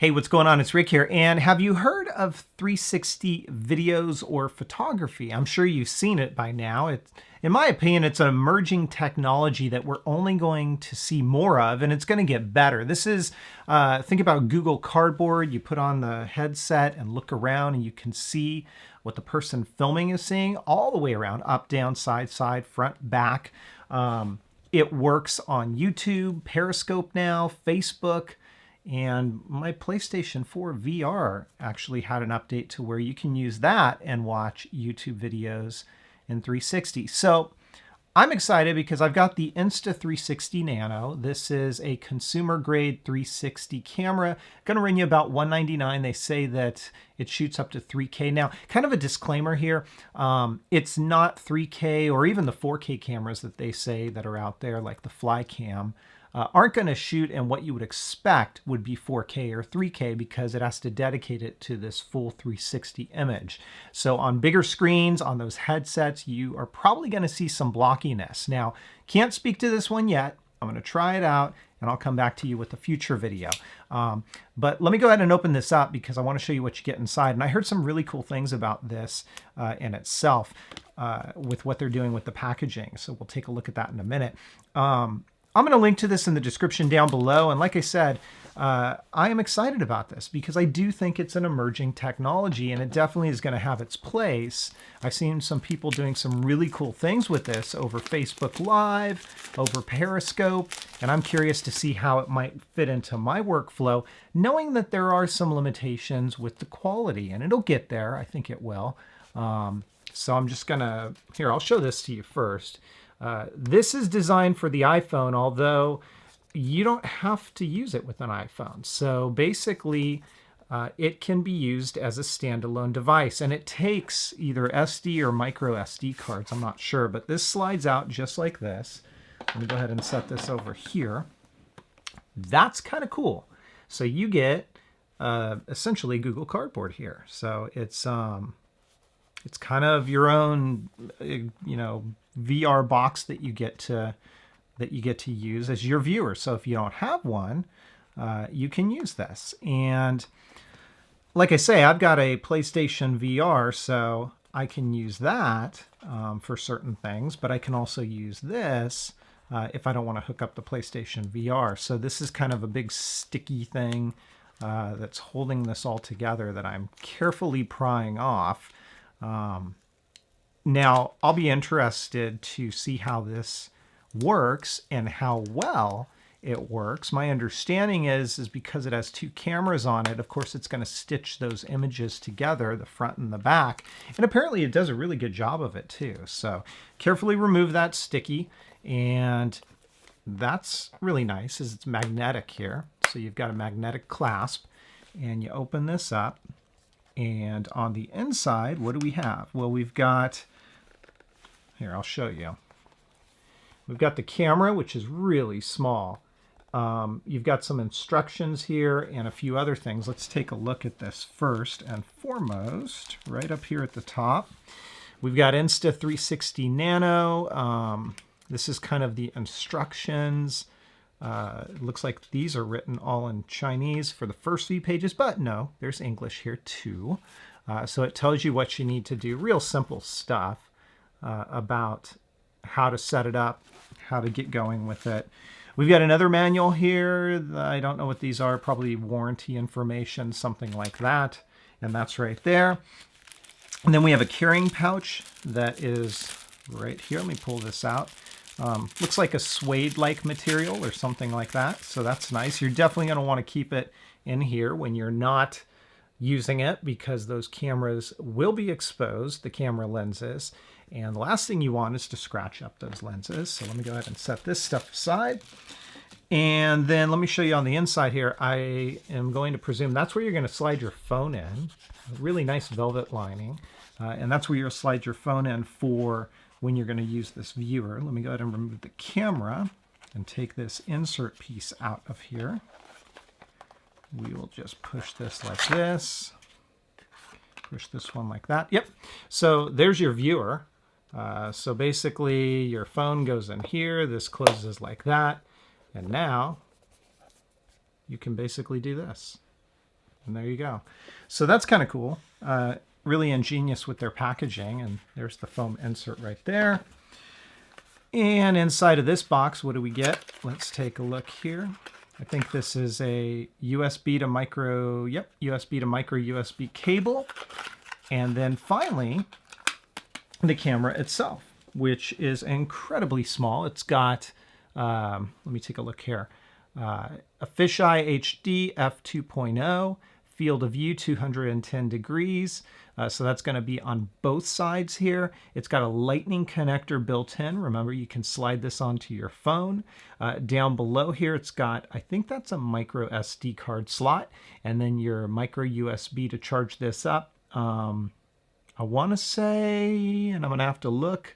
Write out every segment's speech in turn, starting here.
Hey, what's going on? It's Rick here. And have you heard of 360 videos or photography? I'm sure you've seen it by now. In my opinion, it's an emerging technology that we're only going to see more of, and it's going to get better. This is, think about Google Cardboard. You put on the headset and look around, and you can see what the person filming is seeing all the way around, up, down, side, front, back. It works on YouTube, Periscope now, Facebook. And my PlayStation 4 VR actually had an update to where you can use that and watch YouTube videos in 360. So I'm excited because I've got the Insta360 Nano. This is a consumer grade 360 camera. Going to run you about $199. They say that it shoots up to 3K. Now, kind of a disclaimer here. It's not 3K or even the 4K cameras that they say that are out there, like the Flycam. Aren't going to shoot, and what you would expect would be 4K or 3K because it has to dedicate it to this full 360 image. So on bigger screens, on those headsets, you are probably going to see some blockiness. Now, can't speak to this one yet. I'm going to try it out, and I'll come back to you with a future video. But let me go ahead and open this up because I want to show you what you get inside. And I heard some really cool things about this in itself with what they're doing with the packaging. So we'll take a look at that in a minute. I'm going to link to this in the description down below. And like I said, I am excited about this because I do think it's an emerging technology and it definitely is going to have its place. I've seen some people doing some really cool things with this over Facebook Live, over Periscope, and I'm curious to see how it might fit into my workflow, knowing that there are some limitations with the quality, and it'll get there. I think it will. So I'm just going to, here, I'll show this to you first. This is designed for the iPhone, although you don't have to use it with an iPhone. So basically, it can be used as a standalone device, and it takes either SD or micro SD cards. I'm not sure, but this slides out just like this. Let me go ahead and set this over here. That's kind of cool. So you get essentially Google Cardboard here. So it's kind of your own, VR box that you get to use as your viewer. So if you don't have one, you can use this. And like I say, I've got a PlayStation VR, so I can use that for certain things, but I can also use this if I don't want to hook up the PlayStation VR. So this is kind of a big sticky thing that's holding this all together that I'm carefully prying off. Now, I'll be interested to see how this works and how well it works. My understanding is because it has two cameras on it, of course, it's going to stitch those images together, the front and the back. And apparently it does a really good job of it too. So carefully remove that sticky. And that's really nice, is it's magnetic here. So you've got a magnetic clasp, and you open this up. And on the inside, what do we have? Well, we've got, here, I'll show you. We've got the camera, which is really small. You've got some instructions here and a few other things. Let's take a look at this first and foremost, right up here at the top. We've got Insta360 Nano. This is kind of the instructions. It looks like these are written all in Chinese for the first few pages, but no, there's English here too. So it tells you what you need to do. Real simple stuff about how to set it up, how to get going with it. We've got another manual here. I don't know what these are, probably warranty information, something like that. And that's right there. And then we have a carrying pouch that is right here. Let me pull this out. Looks like a suede-like material or something like that. So that's nice. You're definitely going to want to keep it in here when you're not using it because those cameras will be exposed, the camera lenses. And the last thing you want is to scratch up those lenses. So let me go ahead and set this stuff aside. And then let me show you on the inside here. I am going to presume that's where you're going to slide your phone in. A really nice velvet lining. And that's where you'll slide your phone in for when you're going to use this viewer. Let me go ahead and remove the camera and take this insert piece out of here. We will just push this like this. Push this one like that. Yep. So there's your viewer. So basically your phone goes in here. This closes like that. And now you can basically do this. And there you go. So that's kind of cool. Really ingenious with their packaging. And there's the foam insert right there. And inside of this box, what do we get? Let's take a look here. I think this is a USB to micro, USB to micro USB cable. And then finally, the camera itself, which is incredibly small. It's got, let me take a look here, a fisheye HD f2.0, field of view 210 degrees. So that's going to be on both sides here. It's got a lightning connector built in. Remember, you can slide this onto your phone. Down below here, it's got, I think that's a micro SD card slot, and then your micro USB to charge this up. I want to say, and I'm going to have to look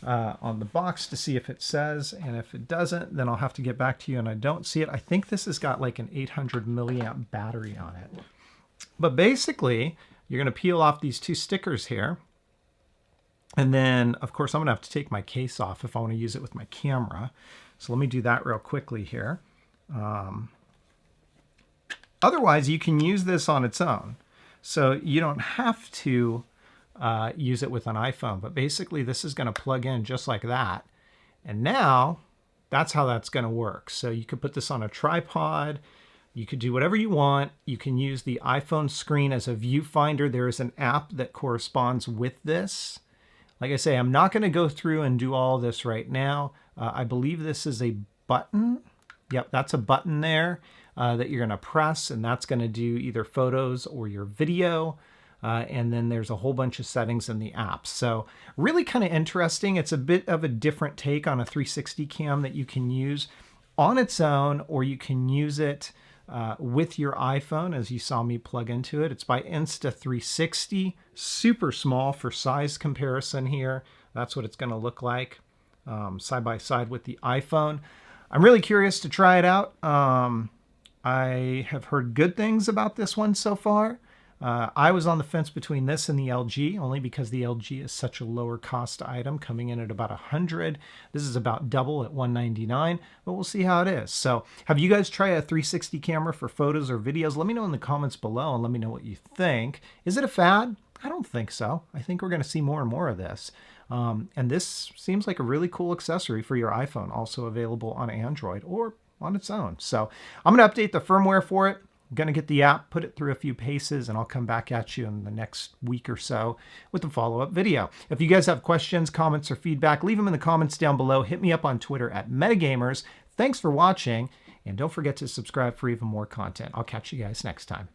on the box to see if it says, and if it doesn't, then I'll have to get back to you and I don't see it. I think this has got like an 800 milliamp battery on it. But basically, you're going to peel off these two stickers here. And then, of course, I'm going to have to take my case off if I want to use it with my camera. So let me do that real quickly here. Otherwise, you can use this on its own. So you don't have to use it with an iPhone. But basically, this is going to plug in just like that. And now, that's how that's going to work. So you could put this on a tripod. You could do whatever you want. You can use the iPhone screen as a viewfinder. There is an app that corresponds with this. Like I say, I'm not going to go through and do all this right now. I believe this is a button. Yep, that's a button there that you're going to press, and that's going to do either photos or your video. And then there's a whole bunch of settings in the app. So really kind of interesting. It's a bit of a different take on a 360 cam that you can use on its own, or you can use it with your iPhone, as you saw me plug into it. It's by Insta360, super small for size comparison here. That's what it's going to look like side by side with the iPhone. I'm really curious to try it out. I have heard good things about this one so far. I was on the fence between this and the LG, only because the LG is such a lower cost item, coming in at about $100. This is about double at $199, but we'll see how it is. So have you guys tried a 360 camera for photos or videos? Let me know in the comments below and let me know what you think. Is it a fad? I don't think so. I think we're going to see more and more of this. And this seems like a really cool accessory for your iPhone, also available on Android or on its own. So I'm going to update the firmware for it. I'm going to get the app, put it through a few paces, and I'll come back at you in the next week or so with a follow-up video. If you guys have questions, comments, or feedback, leave them in the comments down below. Hit me up on Twitter at Metagamers. Thanks for watching, and don't forget to subscribe for even more content. I'll catch you guys next time.